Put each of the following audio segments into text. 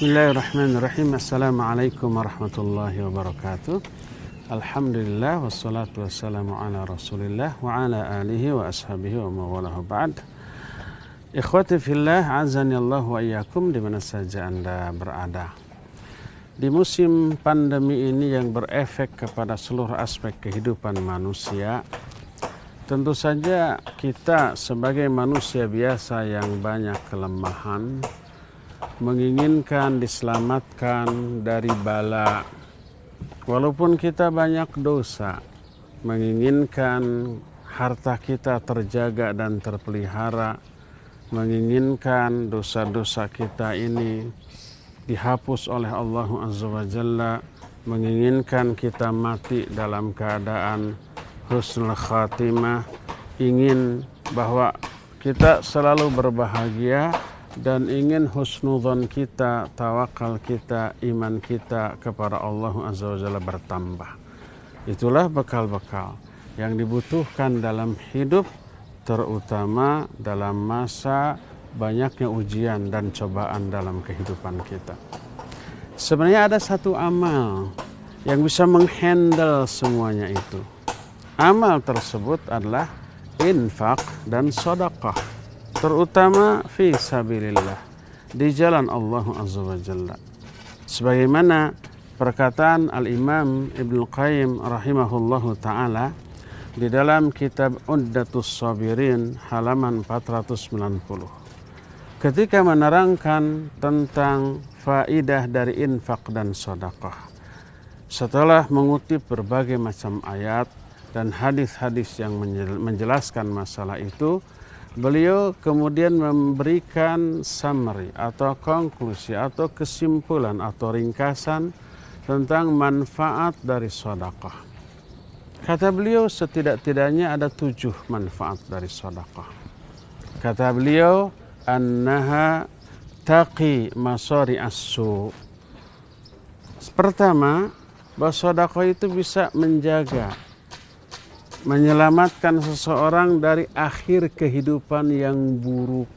Bismillahirrahmanirrahim. Assalamualaikum warahmatullahi wabarakatuh. Alhamdulillah wassalatu wassalamu ala Rasulillah wa ala alihi wa ashabihi wa mawalahu ba'd. Ikhwati fillah, azani Allah wa iyyakum di mana saja Anda berada. Di musim pandemi ini yang berefek kepada seluruh aspek kehidupan manusia, tentu saja kita sebagai manusia biasa yang banyak kelemahan menginginkan diselamatkan dari bala, walaupun kita banyak dosa, menginginkan harta kita terjaga dan terpelihara, menginginkan dosa-dosa kita ini dihapus oleh Allah Azza wa Jalla, menginginkan kita mati dalam keadaan husnul khatimah, ingin bahwa kita selalu berbahagia dan ingin husnudzon kita, tawakal kita, iman kita kepada Allah Azza wa Jalla bertambah. Itulah bekal-bekal yang dibutuhkan dalam hidup, terutama dalam masa banyaknya ujian dan cobaan dalam kehidupan kita. Sebenarnya ada satu amal yang bisa menghandle semuanya itu. Amal tersebut adalah infak dan sedekah, terutama fi sabilillah, di jalan Allah Azza wa Jalla. Sebagaimana perkataan Al-Imam Ibnu Qayyim rahimahullahu ta'ala di dalam kitab Uddatus Sabirin halaman 490. Ketika menerangkan tentang faidah dari infak dan sedekah, setelah mengutip berbagai macam ayat dan hadis-hadis yang menjelaskan masalah itu, beliau kemudian memberikan summary atau konklusi atau kesimpulan atau ringkasan tentang manfaat dari sedekah. Kata beliau setidak-tidaknya ada 7 manfaat dari sedekah. Kata beliau, annaha taqi masari as-su. Pertama, bahwa sedekah itu bisa menyelamatkan seseorang dari akhir kehidupan yang buruk.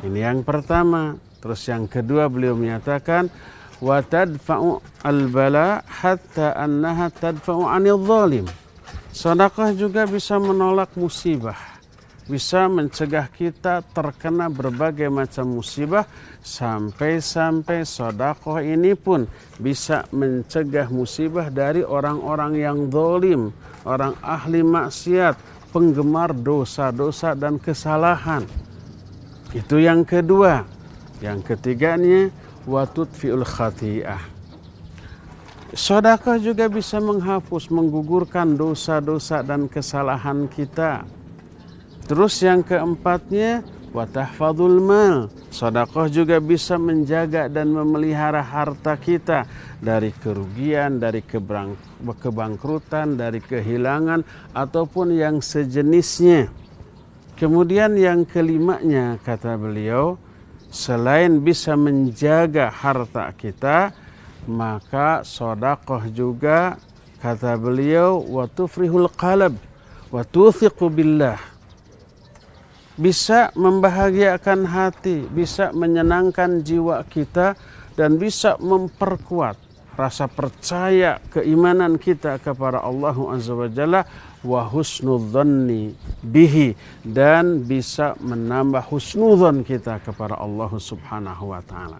Ini yang pertama. Terus yang kedua beliau menyatakan wa tadfa'u al-bala hatta annaha tadfa'u 'anil zalim. Sedekah juga bisa menolak musibah, bisa mencegah kita terkena berbagai macam musibah, sampai-sampai sedekah ini pun bisa mencegah musibah dari orang-orang yang zalim, orang ahli maksiat, penggemar dosa-dosa dan kesalahan. Itu yang kedua. Yang ketiganya, wa tudfi'ul khati'ah. Sedekah juga bisa menghapus, menggugurkan dosa-dosa dan kesalahan kita. Terus yang keempatnya, wa tahfadzul mal. Sedekah juga bisa menjaga dan memelihara harta kita dari kerugian, dari kebangkrutan, dari kehilangan, ataupun yang sejenisnya. Kemudian yang kelimanya, kata beliau, selain bisa menjaga harta kita, maka sedekah juga, kata beliau, wa tufrihul qalb wa tuthiqu billah. Bisa membahagiakan hati, bisa menyenangkan jiwa kita, dan bisa memperkuat rasa percaya keimanan kita kepada Allah Azza wa Jalla, wa husnudzanni bihi, dan bisa menambah husnudzon kita kepada Allah Subhanahu wa taala.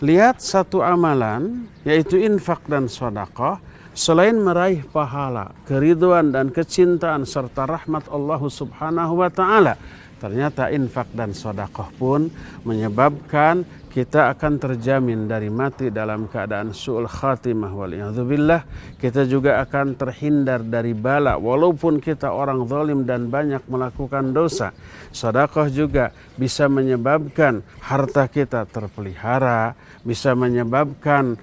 Lihat satu amalan, yaitu infak dan sedekah, selain meraih pahala, keridhaan dan kecintaan serta rahmat Allah Subhanahu wa taala, ternyata infak dan sedekah pun menyebabkan kita akan terjamin dari mati dalam keadaan su'ul khatimah wal'iyadzubillah. Kita juga akan terhindar dari bala walaupun kita orang zalim dan banyak melakukan dosa. Sedekah juga bisa menyebabkan harta kita terpelihara, bisa menyebabkan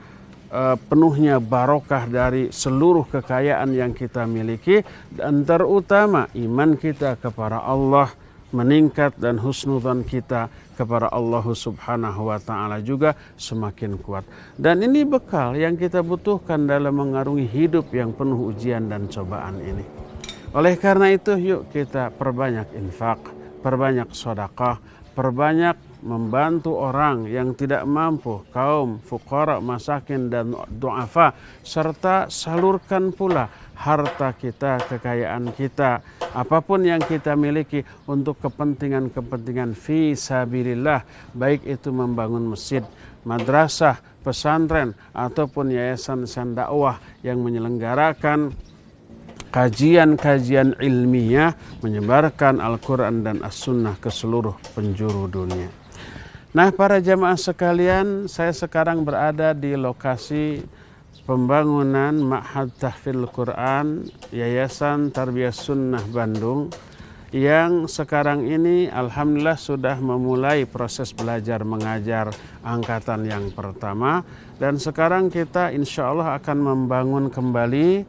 penuhnya barokah dari seluruh kekayaan yang kita miliki, dan terutama iman kita kepada Allah meningkat dan husnudzon kita kepada Allah Subhanahu wa taala juga semakin kuat. Dan ini bekal yang kita butuhkan dalam mengarungi hidup yang penuh ujian dan cobaan ini. Oleh karena itu, yuk kita perbanyak infak, perbanyak sedekah, perbanyak membantu orang yang tidak mampu, kaum fuqara, masakin dan du'afa, serta salurkan pula harta kita, kekayaan kita, apapun yang kita miliki untuk kepentingan-kepentingan fi sabilillah, baik itu membangun masjid, madrasah, pesantren ataupun yayasan dakwah yang menyelenggarakan kajian-kajian ilmiah menyebarkan Al-Quran dan As-Sunnah ke seluruh penjuru dunia. Nah, para jamaah sekalian, saya sekarang berada di lokasi pembangunan Ma'had Tahfidz Quran Yayasan Tarbiyah Sunnah Bandung yang sekarang ini alhamdulillah sudah memulai proses belajar mengajar angkatan yang pertama, dan sekarang kita insya Allah akan membangun kembali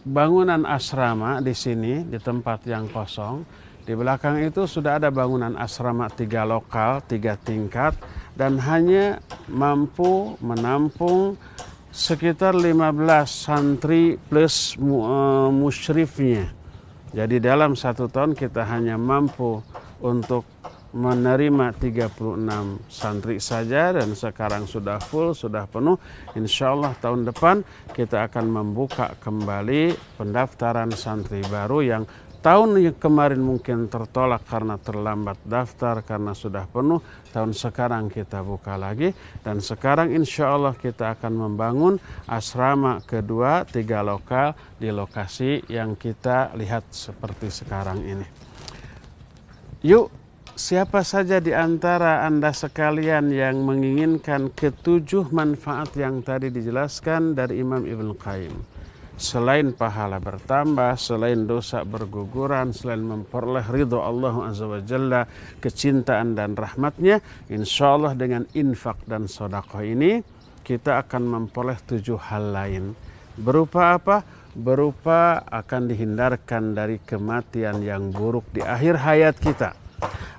bangunan asrama di sini, di tempat yang kosong. Di belakang itu sudah ada bangunan asrama 3 lokal, 3 tingkat, dan hanya mampu menampung sekitar 15 santri plus musyrifnya. Jadi dalam 1 tahun kita hanya mampu untuk menerima 36 santri saja, dan sekarang sudah full, sudah penuh. Insya Allah tahun depan kita akan membuka kembali pendaftaran santri baru yang tahun yang kemarin mungkin tertolak karena terlambat daftar, karena sudah penuh. Tahun sekarang kita buka lagi, dan sekarang insya Allah kita akan membangun asrama kedua 3 lokal di lokasi yang kita lihat seperti sekarang ini. Yuk, siapa saja di antara Anda sekalian yang menginginkan ke-7 manfaat yang tadi dijelaskan dari Imam Ibnu Qayyim, selain pahala bertambah, selain dosa berguguran, selain memperoleh ridho Allah Azza wa Jalla, kecintaan dan rahmatnya, insya Allah dengan infak dan sedekah ini kita akan memperoleh 7 hal lain. Berupa apa? Berupa akan dihindarkan dari kematian yang buruk di akhir hayat kita,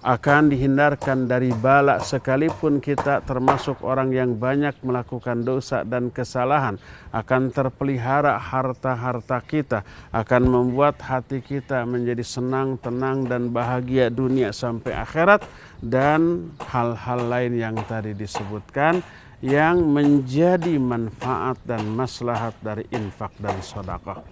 akan dihindarkan dari bala sekalipun kita termasuk orang yang banyak melakukan dosa dan kesalahan, akan terpelihara harta-harta kita, akan membuat hati kita menjadi senang, tenang dan bahagia dunia sampai akhirat, dan hal-hal lain yang tadi disebutkan yang menjadi manfaat dan maslahat dari infak dan sedekah.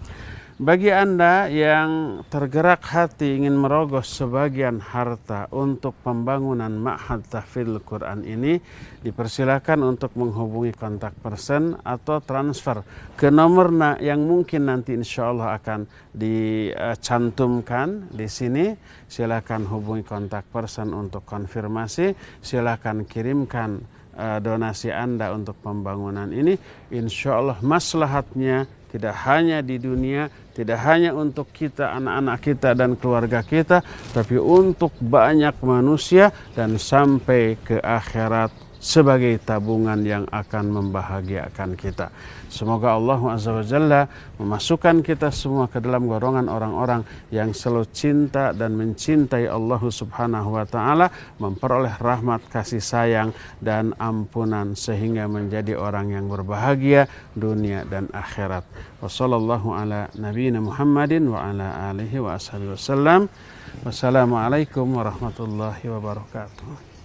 Bagi Anda yang tergerak hati ingin merogoh sebagian harta untuk pembangunan Ma'had Tahfidz Quran ini, dipersilakan untuk menghubungi kontak person atau transfer ke nomor yang mungkin nanti insya Allah akan dicantumkan di sini. Silakan hubungi kontak person untuk konfirmasi. Silakan kirimkan donasi Anda untuk pembangunan ini. Insya Allah maslahatnya tidak hanya di dunia, tidak hanya untuk kita, anak-anak kita dan keluarga kita, tapi untuk banyak manusia dan sampai ke akhirat sebagai tabungan yang akan membahagiakan kita. Semoga Allah Azza wa Jalla memasukkan kita semua ke dalam golongan orang-orang yang selalu cinta dan mencintai Allah Subhanahu wa Ta'ala, memperoleh rahmat, kasih sayang dan ampunan sehingga menjadi orang yang berbahagia dunia dan akhirat. Wassallallahu ala nabiyina Muhammadin wa ala alihi wa ashabihi wasallam. Wassalamualaikum warahmatullahi wabarakatuh.